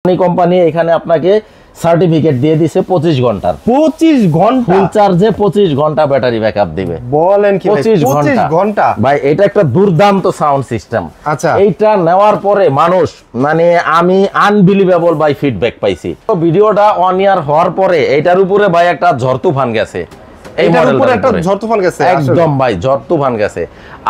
Company এখানে আপনাকে certificate দিয়ে দিছে 25 ঘন্টার। 25 ঘন্টা ফুল চার্জে 25 ঘন্টা ব্যাটারি ব্যাকআপ দিবে। বলেন কি 25 ঘন্টা ভাই, এটা একটা দুর্দান্ত সাউন্ড সিস্টেম। আচ্ছা, এইটা নেওয়ার পরে মানুষ মানে আমি আনবিলিভেবল ভাই ফিডব্যাক পাইছি। তো ভিডিওটা অন ইয়ার হওয়ার পরে এটার উপরে ভাই একটা ঝড় তুফান গেছে। এইটার উপরে একটা ঝড় তুফান গেছে, একদম ভাই ঝড় তুফান গেছে।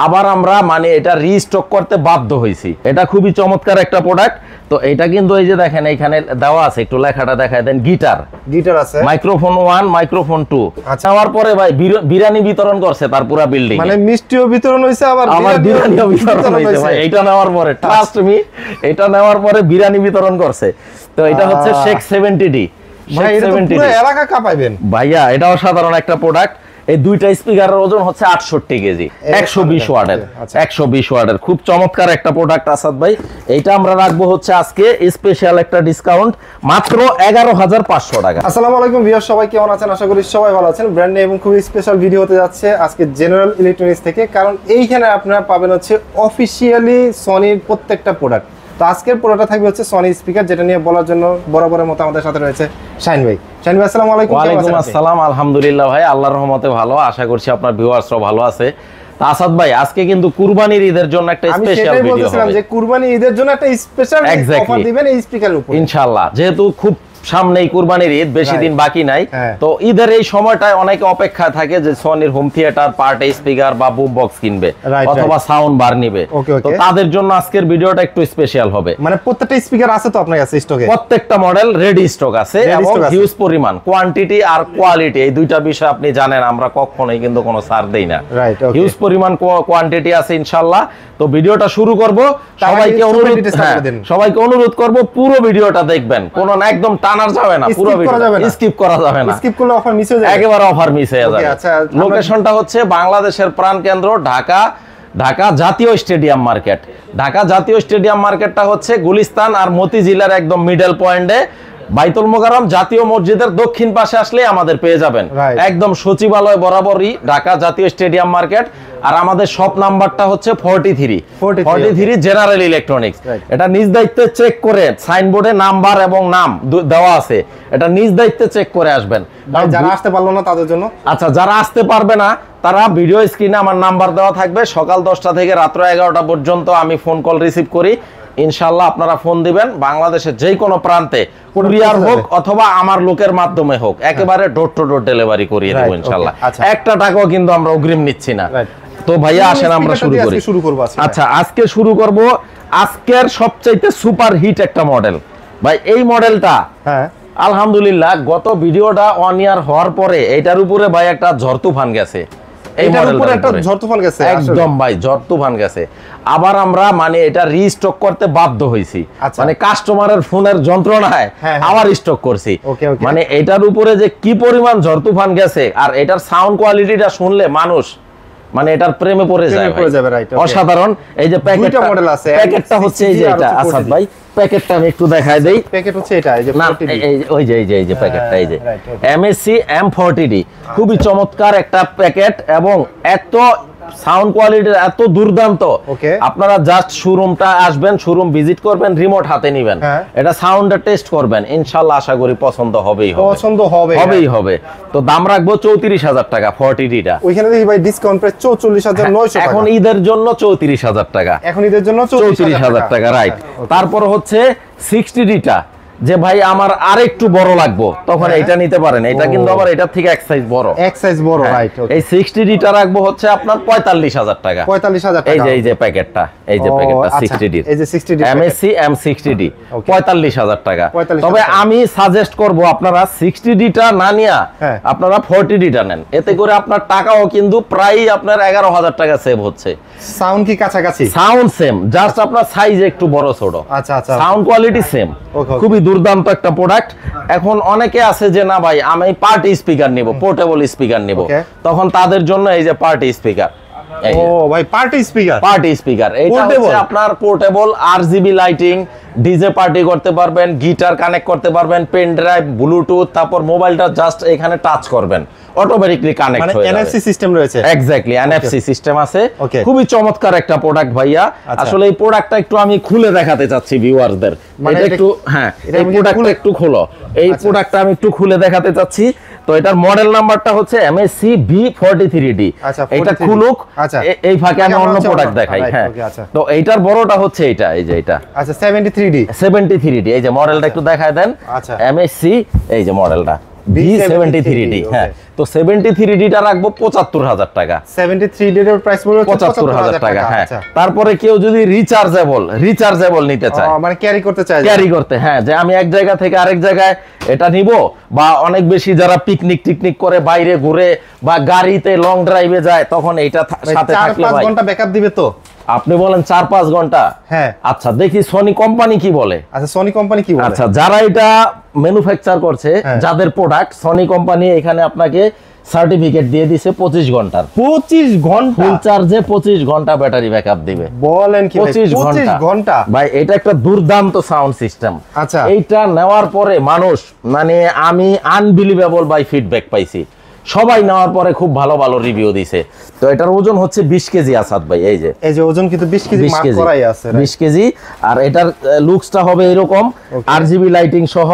আবার আমরা মানে এটা রিস্টক করতে বাধ্য হইছি। এটা খুবই চমৎকার একটা প্রোডাক্ট। তো এটা কিন্তু এই যে দেখেন এখানে দেওয়া আছে, একটু লেখাটা দেখায় দেন। গিটার আছে, মাইক্রোফোন 1 মাইক্রোফোন 2। আচ্ছা, হওয়ার পরে ভাই বিরিয়ানি বিতরণ করছে তার পুরো বিল্ডিং, মানে মিষ্টিও বিতরণ হইছে আবার বিরিয়ানিও বিতরণ হইছে ভাই। এটা নেওয়ার পরে ট্রাস্ট মি, এটা নেওয়ার পরে বিরিয়ানি বিতরণ করছে। তো এটা হচ্ছে শেখ 70D ভাই, এটা তো পুরো এলাকা কাঁপাইবেন ভাইয়া। এটাও সাধারণ একটা প্রোডাক্ট। এই দুইটা স্পিকারের ওজন হচ্ছে 68 কেজি, 120 ওয়াটের। 120 ওয়াটের খুব চমৎকার একটা প্রোডাক্ট আসাদ ভাই। এইটা আমরা রাখবো হচ্ছে আজকে স্পেশাল একটা ডিসকাউন্ট মাত্র 11,500 টাকা। আসসালামু আলাইকুম ভিউয়ার, সবাই কেমন আছেন? আশা করি সবাই ভালো আছেন। ব্র্যান্ড নিউ এবং খুবই স্পেশাল ভিডিও হতে যাচ্ছে আজকে জেনারেল ইলেকট্রনিক্স থেকে, কারণ এইখানে আপনারা পাবেন হচ্ছে অফিশিয়ালি সনির প্রত্যেকটা প্রোডাক্ট। তো আজকের পুরোটা থাকবে হচ্ছে সনি স্পিকার, যেটা নিয়ে বলার জন্য বরাবরের মতো আমাদের সাথে রয়েছে শাহিন ভাই। শাহিন ভাই আসসালামু আলাইকুম। ওয়ালাইকুম আসসালাম, আলহামদুলিল্লাহ ভাই, আল্লাহর রহমতে ভালো। আশা করছি আপনার ভিউয়ার্সরাও ভালো আছে। তো আসাদ ভাই, আজকে কিন্তু কুরবানির ঈদের জন্য একটা স্পেশাল ভিডিও হবে। যে কুরবানির ঈদের জন্য একটা স্পেশাল অফার দিবেন এই স্পিকারের উপর ইনশাআল্লাহ। যেহেতু খুব সামনেই কুরবানির ঈদ, বেশি দিন বাকি নাই। তো ঈদের এই সময়টায় অনেকে অপেক্ষায় থাকে যে সনির হোম থিয়েটার, পার্টি স্পিকার বা বুম বক্স কিনবে অথবা সাউন্ড বার নিবে। তো তাদের জন্য আজকের ভিডিওটা একটু স্পেশাল হবে। মানে প্রত্যেকটা স্পিকার আছে তো আপনার কাছে স্টকে? প্রত্যেকটা মডেল রেডি স্টক আছে এবং হিউজ পরিমাণ কোয়ান্টিটি আর কোয়ালিটি, এই দুইটা বিষয় আপনি জানেন আমরা কখনোই কিন্তু কোনো ছাড় দেই না। হিউজ পরিমাণ কোয়ান্টিটি আছে ইনশাআল্লাহ। তো ভিডিওটা শুরু করব। সবাইকে অনুরোধ করব পুরো ভিডিওটা দেখবেন, কোনো না একদম টানার যাবে না, পুরো ভিডিও স্কিপ করা যাবে না। স্কিপ করলে অফার মিস হয়ে যাবে, একেবারে অফার মিস হয়ে যাবে। আচ্ছা, লোকেশনটা হচ্ছে বাংলাদেশের প্রাণকেন্দ্র ঢাকা জাতীয় স্টেডিয়াম মার্কেট। ঢাকা জাতীয় স্টেডিয়াম মার্কেটটা হচ্ছে গুলিস্তান আর মতিঝিলের একদম মিডল পয়েন্টে বাইতুল মোকাররম জাতীয় মসজিদের দক্ষিণ পাশে আসলে আমাদের পেয়ে যাবেন। একদম সচিবালয় বরাবরই ঢাকা জাতীয় স্টেডিয়াম মার্কেট। আর আমাদের শপ নাম্বারটা হচ্ছে 43 জেনারেল ইলেকট্রনিক্স। এটা নিজ দায়িত্বে চেক করে, সাইনবোর্ডে নাম্বার এবং নাম দেওয়া আছে, এটা নিজ দায়িত্বে চেক করে আসবেন। যারা আসতে পারলো না তাদের জন্য, আচ্ছা, যারা আসতে পারবে না তারা ভিডিও স্ক্রিনে আমার নাম্বার দেওয়া থাকবে। সকাল 10টা থেকে রাত্র 11টা পর্যন্ত আমি ফোন কল রিসিভ করি। ইনশাআল্লাহ আপনারা ফোন দিবেন, বাংলাদেশের যে কোনো প্রান্তে কুরিয়ার হোক অথবা আমার লোকের মাধ্যমে হোক, একেবারে ডোর টু ডোর ডেলিভারি করিয়ে দেব ইনশাআল্লাহ। একটা টাকাও কিন্তু আমরা অগ্রিম নিচ্ছি না। তো ভাইয়া আসেন আমরা শুরু করব। আচ্ছা, আজকে শুরু করব আজকের সবচাইতে সুপার হিট একটা মডেল ভাই। এই মডেলটা আলহামদুলিল্লাহ গত ভিডিওটা অন ইয়ার হওয়ার পরে এটার উপরে ভাই একটা ঝড় তুফান গেছে। একদম ভাই ঝড় তুফান গেছে। আবার আমরা মানে এটা রিস্টক করতে বাধ্য হইছি, মানে কাস্টমারের ফোনের যন্ত্রণায় আবার স্টক করছি। মানে এটার উপরে যে কি পরিমাণ ঝড় তুফান গেছে, আর এটার সাউন্ড কোয়ালিটিটা শুনলে মানুষ মানে এটার প্রেমে পড়ে যায়, অসাধারণ। এই যে প্যাকেটটা মডেল আছে, প্যাকেটটা হচ্ছে এই যে এটা আসাদ ভাই, প্যাকেটটা আমি একটু দেখায় দেই। প্যাকেট হচ্ছে এটা, এই যে এই যে প্যাকেটটা, এই যে MSC M40D, খুবই চমৎকার একটা প্যাকেট এবং এত সাউন্ড কোয়ালিটি এত দুর্দান্ত। আপনারা জাস্ট শোরুমটা আসবেন, শোরুম ভিজিট করবেন, রিমোট হাতে নেবেন, এটা সাউন্ডটা টেস্ট করবেন, ইনশাআল্লাহ আশা করি পছন্দ হবেই হবে। তো দাম রাখবো 34,000 টাকা 40Dটা। ওইখানে দেখি ভাই ডিসকাউন্ট প্রাইস 44,900 টাকা। এখন ঈদের জন্য 34,000 টাকা। এখন ঈদের জন্য 34,000 টাকা, রাইট। তারপর হচ্ছে 60Dটা, যে ভাই আমার আরেকটু বড় লাগবে তখন এটা নিতে পারেন। এটা কিন্তু আবার এটার থেকে এক সাইজ বড়, রাইট। এই 60Dটা রাখবো হচ্ছে আপনার 45,000 টাকা। 45,000 টাকা। এই যে প্যাকেটটা, 60D, এই যে 60D MSC M60D 45,000 টাকা। তবে আমি সাজেস্ট করব আপনারা 60Dটা না নিয়া আপনারা 40Dটা নেন। এতে করে আপনার টাকাও কিন্তু প্রায় আপনার 11,000 টাকা সেভ হচ্ছে। সাউন্ড কি কাছাকাছি? সাউন্ড সেম, জাস্ট আপনার সাইজ একটু বড় ছোট। আচ্ছা, সাউন্ড কোয়ালিটি সেম। খুবই দুর্দান্ত একটা প্রোডাক্ট। এখন অনেকে আছে যে না ভাই আমি পার্টি স্পিকার নিব, পোর্টেবল স্পিকার নিব, তখন তাদের জন্য এই যে পার্টি স্পিকার। ভাই পার্টি স্পিকার এটা হচ্ছে আপনার portable, RGB lighting, DJ party করতে পারবেন, গিটার কানেক্ট করতে পারবেন, পেন ড্রাইভ, ব্লুটুথ, তারপর মোবাইলটা জাস্ট এখানে টাচ করবেন, অটোমেটিকলি কানেক্ট মানে হয়ে যাবে। এনএফসি সিস্টেম রয়েছে। এক্স্যাক্টলি এনএফসি সিস্টেম আছে। Okay. খুবই চমৎকার একটা প্রোডাক্ট ভাইয়া। আচ্ছা। আসলে এই প্রোডাক্টটা একটু আমি খুলে দেখাতে চাচ্ছি ভিউয়ারদের। মানে এটা একটু হ্যাঁ, এই প্রোডাক্টটা একটু খোলো। এই প্রোডাক্টটা আমি একটু খুলে দেখাতে চাচ্ছি। তো এটার মডেল নাম্বারটা হচ্ছে MSC B43D। আচ্ছা, এটা 43D খুলুক। আচ্ছা। এই ফাঁকে আমি আমরা অন্য হচ্ছে প্রোডাক্ট অন্য- দেখাই। right, হ্যাঁ, okay, আচ্ছা। তো এইটার বড়টা হচ্ছে এটা, এই যে এটা আচ্ছা 73D 73D। এই যে মডেলটা একটু দেখায় দেন। আচ্ছা। MSC এই যে মডেলটা B73D, B73D। হ্যাঁ, তো 73D টা রাখবো 75,000 টাকা। 73D এর প্রাইস পড়বে 75,000 টাকা। হ্যাঁ, আচ্ছা। তারপরে কেউ যদি রিচার্জেবল নিতে চায়, মানে ক্যারি করতে চায়, ক্যারি করতে, হ্যাঁ, যে আমি এক জায়গা থেকে আরেক জায়গায় এটা নিব, বা অনেক বেশি যারা পিকনিক করে বাইরে ঘুরে বা গাড়িতে লং ড্রাইভে যায়, তখন এইটা সাথে থাকলে 4-5 ভাই ঘন্টা ব্যাকআপ দিবে তো? আপনি বলেন 4-5 ঘন্টা। হ্যাঁ। আচ্ছা, দেখি সনি কোম্পানি কি বলে। আচ্ছা সনি কোম্পানি কি বলে? আচ্ছা, যারা এটা ম্যানুফ্যাকচার করছে, হ্যাঁ। যাদের প্রোডাক্ট, সনি কোম্পানি এখানে আপনাকে সার্টিফিকেট দিয়ে দিছে 25 ঘন্টার। 25 ঘন্টা ফুল চার্জে 25 ঘন্টা ব্যাটারি ব্যাকআপ দিবে। বলেন কি ভাই? 25 ঘন্টা ভাই, এটা একটা দুর্দান্ত সাউন্ড সিস্টেম। আচ্ছা। এইটা নেওয়ার পরে মানুষ, মানে আমি আনবিলিভেবল বাই ফিডব্যাক পাইছি। সবাই নেওয়ার পরে খুব ভালো ভালো রিভিউ দিছে। তো এটার ওজন হচ্ছে 20 কেজি আসাদ ভাই। এই যে ওজন কিন্তু 20 কেজি 20 মার্ক কেজি, করাই আছে, 20 কেজি। আর এটার লুকসটা হবে এরকম, RGB লাইটিং সহ,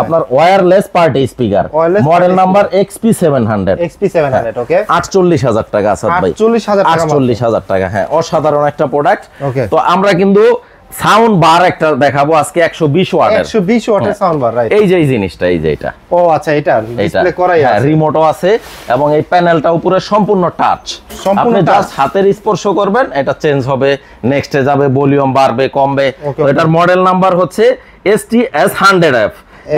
আপনার wireless party speaker. Wireless model party number XP700। XP700 ওকে। 48,000 টাকা আসাদ ভাই। 48,000 টাকা মাত্র। 48,000 টাকা। হ্যাঁ, অসাধারণ একটা প্রোডাক্ট। Okay. তো আমরা কিন্তু সাউন্ড বার একটা দেখাবো আজকে 120 ওয়াটের। 120 ওয়াটের সাউন্ড বার, রাইট। এই যে এই জিনিসটা, এই যে এটা, ও আচ্ছা, এটা এইটা ডিসপ্লে করাই হ্যাঁ, আছে। রিমোটও আছে, এবং এই প্যানেলটা উপরে সম্পূর্ণ টাচ। সম্পূর্ণ আপনি touch? জাস্ট হাতের স্পর্শ করবেন, এটা চেঞ্জ হবে, নেক্সটে যাবে, ভলিউম বাড়বে কমবে। Okay, তো এটার মডেল নাম্বার হচ্ছে STS100F।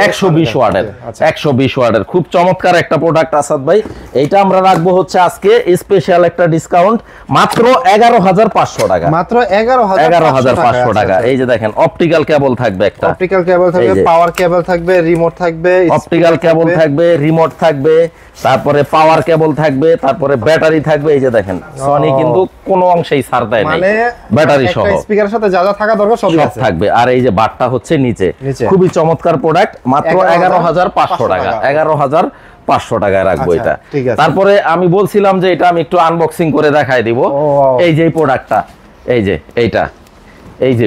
120 ওয়াটের, আচ্ছা। 120 ওয়াটের খুব চমৎকার একটা প্রোডাক্ট আসাদ ভাই। এইটা আমরা রাখবো হচ্ছে আজকে স্পেশাল একটা ডিসকাউন্ট, মাত্র 11,500 টাকা। মাত্র 11,500 টাকা। এই যে দেখেন, অপটিক্যাল কেবল থাকবে একটা, অপটিক্যাল কেবল থাকবে, এই যে। পাওয়ার কেবল থাকবে, রিমোট থাকবে, অপটিক্যাল কেবল থাকবে, রিমোট থাকবে, তারপরে পাওয়ার কেবল থাকবে, তারপরে ব্যাটারি থাকবে। এই যে দেখেন, সনি কিন্তু কোনো অংশেই ছাড় দেয় নাই, মানে ব্যাটারি সহ একটা স্পিকারের সাথে যা যা থাকা দরকার সবই সব আছে। থাকবে। আর এই যে বারটা হচ্ছে নিচে, নিচে। খুবই চমৎকার প্রোডাক্ট, মাত্র 11,500 টাকা। 11,500 টাকায় রাখবো আচ্ছা, এটা। ঠিক আছে। তারপরে আমি বলছিলাম যে এটা আমি একটু আনবক্সিং করে দেখাই দিব। ও। এই যে এই প্রোডাক্টটা, এই যে এইটা, এই যে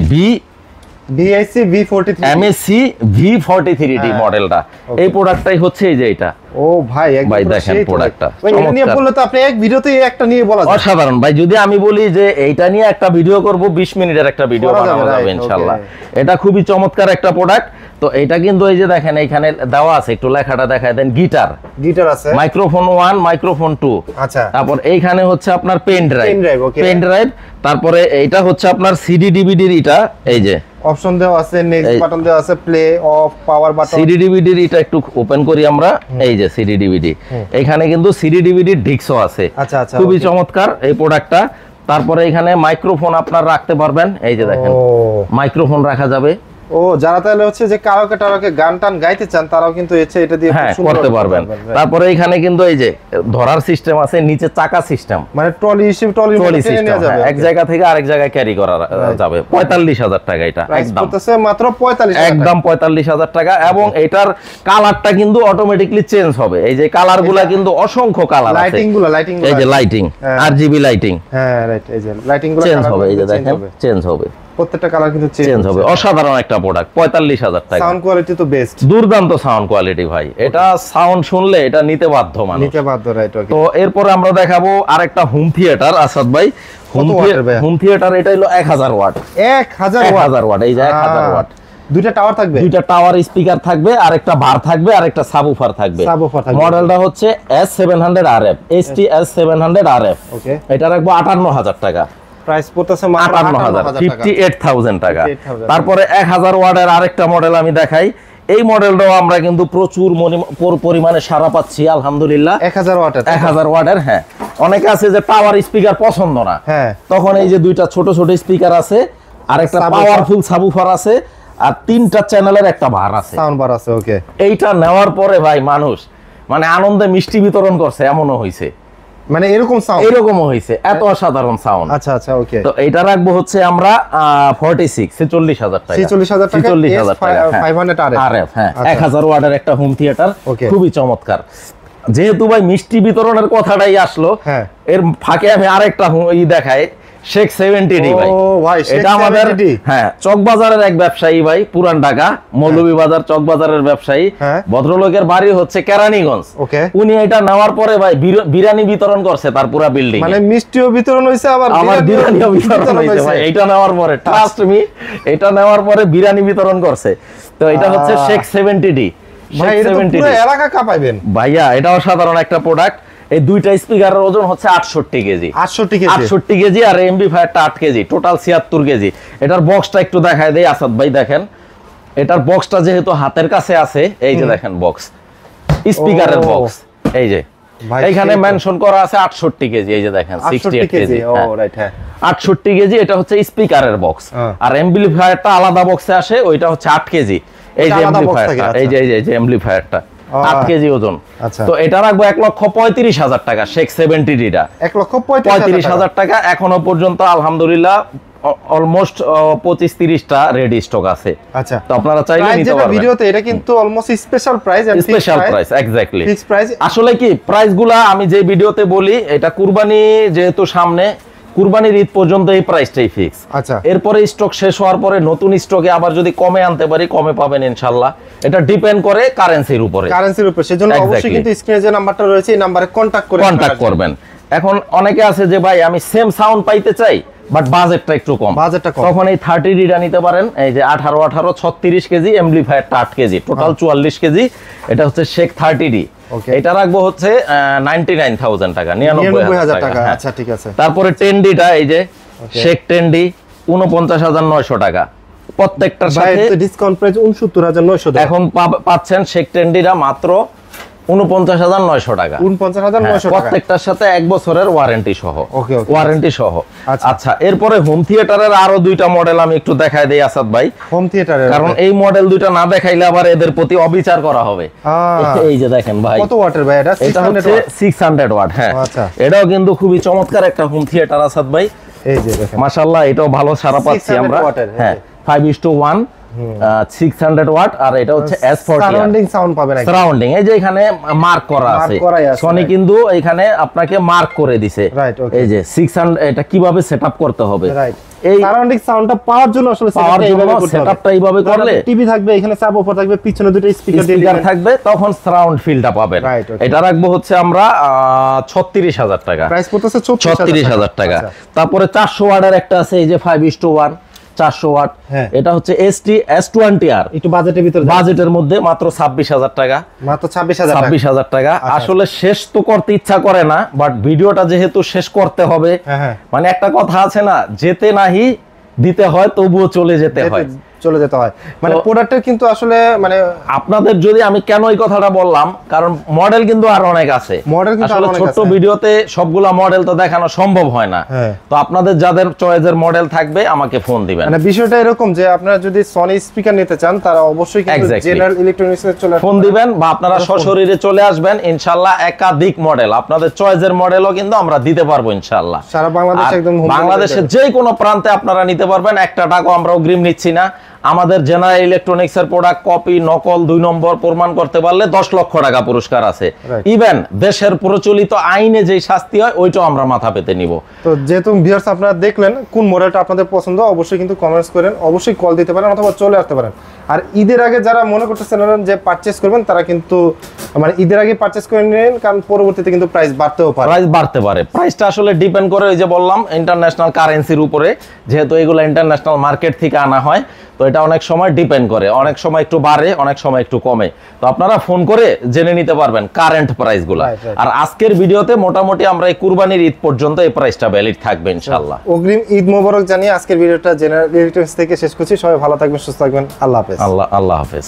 BIC B43 MSC V43D মডেলটা। এই প্রোডাক্টটাই হচ্ছে এই যে এটা। ও ভাই, একদম ভাই পুরো দেখেন সেই তো। প্রোডাক্টটা, ভাই, এটা নিয়ে চমৎকার। বললে তো আপনি এক ভিডিওতেই একটা নিয়ে বলা যায়। অসাধারণ ভাই। যদি আমি বলি যে এইটা নিয়ে একটা ভিডিও করব, 20 মিনিটের একটা ভিডিও করা যাবে, বানানো যাবে right, ইনশাআল্লাহ। okay. এটা খুবই চমৎকার একটা প্রোডাক্ট। তো এটা কিন্তু এই যে দেখেন, এইখানে দেওয়া আছে, একটু লেখাটা দেখায় দেন, গিটার, গিটার আছে, মাইক্রোফোন 1, মাইক্রোফোন 2। আচ্ছা। তারপর এইখানে হচ্ছে আপনার pen Pen drive, okay. Drive. তারপরে এইটা হচ্ছে আপনার সিডি ডিভিডির, এটা এই যে অপশন দেওয়া আছে, নেক্সট এই- বাটন দেওয়া আছে, play off, power button. CD ডিভিডির এটা একটু ওপেন করি আমরা। এই যে সিডি ডিভিডি, এখানে কিন্তু সিডি ডিভিডির ডিস্কও আছে। আচ্ছা, আচ্ছা, খুবই okay. চমৎকার এই প্রোডাক্টটা। তারপরে এখানে মাইক্রোফোন আপনার রাখতে পারবেন, এই যে দেখেন, ও মাইক্রোফোন রাখা যাবে। ও, যারা তাহলে হচ্ছে যে কারাওকে টারাওকে গান টান গাইতে চান, তারাও কিন্তু এটা দিয়ে খুব হ্যাঁ, সুন্দর করতে পারবেন। right. তারপরে এখানে কিন্তু এই যে ধরার সিস্টেম আছে, নিচে চাকা সিস্টেম, মানে ট্রলি হিসেবে ট্রলি ট্রলি টেনে সিস্টেম, নেওয়া যাবে। এক জায়গা থেকে আরেক জায়গায় ক্যারি করা যাবে। 45,000 টাকা এটা প্রাইস একদম, করতেছে মাত্র 45,000 একদম 45,000 টাকা। এবং এটার কালারটা কিন্তু অটোমেটিকলি চেঞ্জ হবে। এই যে কালার গুলা কিন্তু অসংখ্য কালার আছে। লাইটিং গুলো এই যে লাইটিং, হ্যাঁ। RGB লাইটিং হ্যাঁ, রাইট। এই যে লাইটিং গুলো চেঞ্জ হবে, এই যে দেখেন চেঞ্জ হবে, প্রত্যেকটা কালার কিন্তু চেঞ্জ হবে। অসাধারণ একটা প্রোডাক্ট, 45,000 টাকা। সাউন্ড কোয়ালিটি তো বেস্ট, দুর্দান্ত সাউন্ড কোয়ালিটি ভাই। এটা সাউন্ড শুনলে এটা নিতে বাধ্য মানুষ। নিতে বাধ্য, রাইট। ওকে, তো এরপরে আমরা দেখাবো আরেকটা হোম থিয়েটার আসাদ ভাই। watt-এর ভাইয়া? হোম থিয়েটার এটা হলো 1000 ওয়াট। 1000 ওয়াট। 1000 ওয়াট, এই যে 1000 ওয়াট। দুইটা টাওয়ার থাকবে, দুইটা টাওয়ার স্পিকার থাকবে, আর একটা বার থাকবে, আর একটা সাবউফার থাকবে। Subwoofer থাকবে। মডেলটা হচ্ছে S700RF, ST-S700RF। ওকে, এটা রাখবো 58,000 টাকা। প্রাইস পড়তেছে মাত্র 58,000, 58,000 টাকা। 58,000 টাকা। 58,000 তারপরে 1000 ওয়াটের আরেকটা মডেল আমি দেখাই। এই মডেলটাও আমরা কিন্তু প্রচুর পরিমাণে সাড়া পাচ্ছি আলহামদুলিল্লাহ। 1000 ওয়াটের, 1000 ওয়াটের। হ্যাঁ, অনেকে আছে যে টাওয়ার স্পিকার পছন্দ না, হ্যাঁ, তখন এই যে দুইটা ছোট ছোট স্পিকার আছে, আর একটা Subwoofer। পাওয়ারফুল সাবউফার আছে, আর 3টা চ্যানেলের একটা বার আছে। সাউন্ড বার আছে। ওকে, এইটা নেওয়ার পরে ভাই মানুষ মানে আনন্দে মিষ্টি বিতরণ করছে, এমনও হইছে, মানে এরকম সাউন্ড, এরকমও হইছে, এত অসাধারণ সাউন্ড। আচ্ছা আচ্ছা, ওকে। তো এটা রাখবো হচ্ছে আমরা 46,000 টাকা। 46,000 টাকা, 46,000 টাকা, হ্যাঁ। 500 RF, হ্যাঁ, আচ্ছা। 1000 ওয়াটের একটা হোম থিয়েটার, Okay. খুবই চমৎকার। যেহেতু ভাই মিষ্টি বিতরণের কথাটাই আসলো, হ্যাঁ এর ফাঁকে আমি আরেকটা দেখাই, শেখ 70D ভাই। ও ভাই, এটা আমাদের হ্যাঁ চকবাজারের এক ব্যবসায়ী ভাই, পুরান ঢাকা মৌলভীবাজার চকবাজারের ব্যবসায়ী। হ্যাঁ। ভদ্রলোকের বাড়ি হচ্ছে কেরানীগঞ্জ। ওকে। উনি এটা নেওয়ার পরে ভাই বিরিয়ানি বিতরণ করছে তার পুরো বিল্ডিং, মানে মিষ্টিও বিতরণ হইছে আবার বিরিয়ানিও বিতরণ হইছে ভাই। এটা নেওয়ার পরে ট্রাস্ট মি, এটা নেওয়ার পরে বিরিয়ানি বিতরণ করছে। তো এটা হচ্ছে শেখ 70D ভাই, এটা তো পুরো এলাকা কাঁপাইবেন ভাইয়া। এটা অসাধারণ একটা প্রোডাক্ট। এই দুইটা স্পিকারের ওজন হচ্ছে 68 কেজি। 68 কেজি আর এমপ্লিফায়ারটা 8 কেজি, টোটাল 76 কেজি। এটার বক্সটা একটু দেখায় দেই আসাদ ভাই, দেখেন এটার বক্সটা যেহেতু হাতের কাছে আছে, এই যে দেখেন বক্স, স্পিকারের বক্স, এই যে এইখানে মেনশন করা আছে 68 কেজি, এই যে দেখেন 68 কেজি। ও রাইট, হ্যাঁ 68 কেজি। এটা হচ্ছে স্পিকারের বক্স, আর এমপ্লিফায়ারটা আলাদা বক্সে আসে, ওইটা হচ্ছে 8 কেজি। এই যে এমপ্লিফায়ারটা, এই যে এমপ্লিফায়ারটা 8 কেজি ওজন। তো এটা রাখবো 1,35,000 টাকা, শেখ 70Dটা 1,35,000 টাকা। এখনো পর্যন্ত আলহামদুলিল্লাহ অলমোস্ট 25-30টা রেডি স্টক আছে। আচ্ছা, তো আপনারা চাইলে নিতে পারবেন। ভিডিওতে এটা কিন্তু almost special price, special price, exactly fix price. আসলে কি প্রাইসগুলা আমি যে ভিডিওতে বলি, এটা কুরবানি যেহেতু সামনে, কুরবানির ঈদ পর্যন্ত এই প্রাইসটাই ফিক্স। আচ্ছা, এরপরে স্টক শেষ হওয়ার পরে নতুন স্টকে আবার যদি কমে আনতে পারি, কমে পাবেন ইনশাআল্লাহ। এটা ডিপেন্ড করে কারেন্সির উপরে, সেজন্য অবশ্যই কিন্তু স্ক্রিনে যে নাম্বারটা রয়েছে এই নাম্বারে কন্টাক্ট করবেন। এখন অনেকে আছে যে ভাই আমি সেম সাউন্ড পাইতে চাই বাট বাজেটটা একটু কম, তখন এই 30Dটা নিতে পারেন। এই যে 18 36 কেজি, এমপ্লিফায়ারটা 8 কেজি, টোটাল 44 কেজি। এটা হচ্ছে শেখ 30D। এটা রাখবো হচ্ছে 99,000 টাকা, 99,000 টাকা। আচ্ছা ঠিক আছে। তারপরে 10Dটা, এই যে শেখ 10D 49,900 টাকা। প্রত্যেকটার সাথে ডিসকাউন্ট প্রাইস 69,900 টাকা। এখন পাচ্ছেন শেখ 10Dটা মাত্র 49,900 টাকা। 49,900 টাকা, প্রত্যেকটার সাথে 1 বছরের ওয়ারেন্টি সহ। ওয়ারেন্টি সহ। আচ্ছা। আচ্ছা, এরপরে হোম থিয়েটারের আরো দুইটা মডেল আমি একটু দেখাই দেই আসাদ ভাই। হোম থিয়েটারের, কারণ এই মডেল দুইটা না দেখাইলে আবার এদের প্রতি অবিচার করা হবে। এই যে দেখেন ভাই, কত ওয়াটের ভাই এটা? এটা হচ্ছে 600 ওয়াট। হ্যাঁ, আচ্ছা, এটাও কিন্তু খুবই চমৎকার একটা হোম থিয়েটার আসাদ ভাই। এই যে দেখেন, মাশাআল্লাহ, এটাও ভালো সাড়া পাচ্ছি আমরা। হ্যাঁ, 5:1 600 ওয়াট। আর এটা হচ্ছে S40 সারাউন্ডিং সাউন্ড পাবেন, সারাউন্ডিং। এই যে এখানে মার্ক করা আছে, সনি কিন্তু এখানে আপনাকে মার্ক করে দিছে। এই যে 600, এটা কিভাবে সেটআপ করতে হবে, এই সারাউন্ডিং সাউন্ডটা পাওয়ার জন্য আসলে সেটআপটা এইভাবে করলে, টিভি থাকবে এখানে, সাব অফার থাকবে, পিছনে দুটো স্পিকার থাকবে, তখন সারাউন্ড ফিলটা পাবেন। এটা রাখবো হচ্ছে আমরা 36,000 টাকা, প্রাইস পড়তেছে 36,000 টাকা। তারপরে 400 ওয়াটের একটা আছে, এই যে 5:1 400 ওয়াট। এটা হচ্ছে ST S20R, একটু বাজেটের ভিতরে, বাজেটের মধ্যে মাত্র 26,000 টাকা, মাত্র 26,000 টাকা। আসলে শেষ তো করতে ইচ্ছা করে না, বাট ভিডিওটা যেহেতু শেষ করতে হবে, মানে একটা কথা আছে না, যেতে নাহি দিতে হয় তবুও চলে যেতে হয়। মানে প্রোডাক্টের কিন্তু আসলে মানে আপনাদের যদি আমি কেন এই কথাটা বললাম, কারণ মডেল কিন্তু আর অনেক আছে। আসলে ছোট্ট ভিডিওতে সবগুলা মডেল তো দেখানো সম্ভব হয় না। তো আপনাদের যাদের চয়েসের মডেল থাকবে আমাকে ফোন দিবেন। মানে বিষয়টা এরকম যে আপনারা যদি সনি স্পিকার নিতে চান, তারা অবশ্যই কিন্তু জেনারেল ইলেকট্রনিক্স এর চলে ফোন দিবেন, বা আপনারা সশরীরে চলে আসবেন। ইনশাআল্লাহ একাধিক মডেল, আপনাদের চয়েসের মডেলও কিন্তু আমরা দিতে পারবো ইনশাআল্লাহ। সারা বাংলাদেশে একদম বাংলাদেশের যে কোনো প্রান্তে আপনারা নিতে পারবেন। একটা টাকাও আমরা অগ্রিম নিচ্ছি না। আমাদের জেনারেল ইলেকট্রনিক্স এর প্রোডাক্ট কপি, নকল, 2 নম্বর প্রমাণ করতে পারলে 10 লক্ষ টাকা পুরস্কার আছে। ইভেন দেশের প্রচলিত আইনে যে শাস্তি হয় ওইটাও আমরা মাথা পেতে নিব। তো যেহেতু ভিউয়ার্স আপনারা দেখলেন কোন মডেলটা আপনাদের পছন্দ, অবশ্যই কিন্তু কমেন্টস করেন, অবশ্যই কল দিতে পারেন অথবা চলে আসতে পারেন। আর ঈদের আগে যারা মনে করতেছেন যে পারচেজ করবেন, তারা কিন্তু মানে ঈদের আগে পারচেজ করে নিন, কারণ পরবর্তীতে কিন্তু প্রাইস বাড়তেও পারে। প্রাইসটা আসলে ডিপেন্ড করে, ওই যে বললাম, ইন্টারন্যাশনাল কারেন্সির উপরে। যেহেতু এগুলো ইন্টারন্যাশনাল মার্কেট থেকে আনা হয়, তো এটা অনেক সময় ডিপেন্ড করে, অনেক সময় একটু বাড়ে, অনেক সময় একটু কমে। তো আপনারা ফোন করে জেনে নিতে পারবেন কারেন্ট প্রাইসগুলো। আর আজকের ভিডিওতে মোটামুটি আমরা এই কুরবানির ঈদ পর্যন্ত এই প্রাইসটা ভ্যালিড থাকবে ইনশাআল্লাহ। অগ্রিম ঈদ মোবারক জানিয়ে আজকের ভিডিওটা জেনারেল ইলেকট্রনিক্স থেকে শেষ করছি। সবাই ভালো থাকবেন, সুস্থ থাকবেন। আল্লাহ হাফেজ। আল্লাহ হাফেজ।